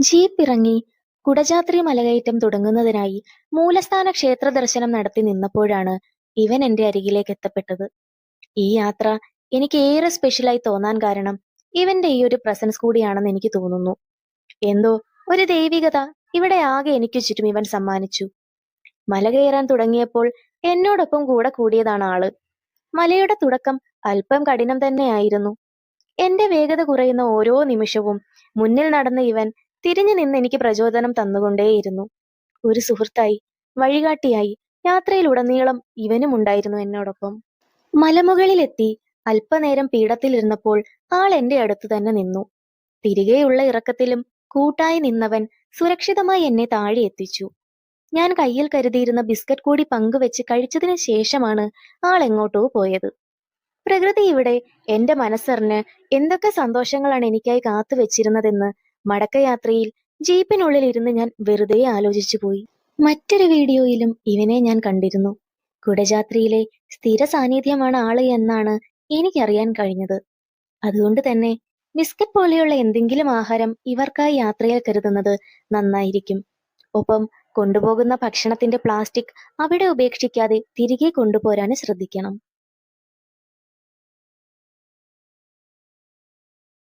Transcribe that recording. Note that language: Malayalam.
ജീപ്പ് ഇറങ്ങി കുടജാത്രി മലകയറ്റം തുടങ്ങുന്നതിനായി മൂലസ്ഥാന ക്ഷേത്ര ദർശനം നടത്തി നിന്നപ്പോഴാണ് ഇവൻ എന്റെ അരികിലേക്ക് എത്തപ്പെട്ടത്. ഈ യാത്ര എനിക്ക് ഏറെ സ്പെഷ്യലായി തോന്നാൻ കാരണം ഇവന്റെ ഈ ഒരു പ്രസൻസ് കൂടിയാണെന്ന് എനിക്ക് തോന്നുന്നു. എന്തോ ഒരു ദൈവികത ഇവിടെ ആകെ എനിക്ക് ചുറ്റും ഇവൻ സമ്മാനിച്ചു. മല കയറാൻ തുടങ്ങിയപ്പോൾ എന്നോടൊപ്പം കൂടെ കൂടിയതാണ് ആള്. മലയുടെ തുടക്കം അല്പം കഠിനം തന്നെയായിരുന്നു. എന്റെ വേഗത കുറയുന്ന ഓരോ നിമിഷവും മുന്നിൽ നടന്ന ഇവൻ തിരിഞ്ഞു നിന്ന് എനിക്ക് പ്രചോദനം തന്നുകൊണ്ടേയിരുന്നു. ഒരു സുഹൃത്തായി, വഴികാട്ടിയായി യാത്രയിലുടനീളം ഇവനും ഉണ്ടായിരുന്നു എന്നോടൊപ്പം. മലമുകളിലെത്തി അല്പനേരം പീഠത്തിലിരുന്നപ്പോൾ ആൾ എന്റെ അടുത്ത് തന്നെ നിന്നു. തിരികെയുള്ള ഇറക്കത്തിലും കൂട്ടായി നിന്നവൻ സുരക്ഷിതമായി എന്നെ താഴെ എത്തിച്ചു. ഞാൻ കയ്യിൽ കരുതിയിരുന്ന ബിസ്ക്കറ്റ് കൂടി പങ്കുവെച്ച് കഴിച്ചതിന് ശേഷമാണ് ആൾ എങ്ങോട്ടോ പോയത്. പ്രകൃതി ഇവിടെ എന്റെ മനസ്സറിഞ്ഞ് എന്തൊക്കെ സന്തോഷങ്ങളാണ് എനിക്കായി കാത്തു വെച്ചിരുന്നതെന്ന് മടക്കയാത്രയിൽ ജീപ്പിനുള്ളിൽ ഇരുന്ന് ഞാൻ വെറുതെ ആലോചിച്ചു പോയി. മറ്റൊരു വീഡിയോയിലും ഇവനെ ഞാൻ കണ്ടിരുന്നു. കുടജാത്രിയിലെ സ്ഥിര സാന്നിധ്യമാണ് ആള് എന്നാണ് എനിക്കറിയാൻ കഴിഞ്ഞത്. അതുകൊണ്ട് തന്നെ ബിസ്ക്കറ്റ് പോലെയുള്ള എന്തെങ്കിലും ആഹാരം ഇവർക്കായി യാത്രയിൽ കരുതുന്നത് നന്നായിരിക്കും. ഒപ്പം കൊണ്ടുപോകുന്ന ഭക്ഷണത്തിന്റെ പ്ലാസ്റ്റിക് അവിടെ ഉപേക്ഷിക്കാതെ തിരികെ കൊണ്ടുപോരാൻ ശ്രദ്ധിക്കണം.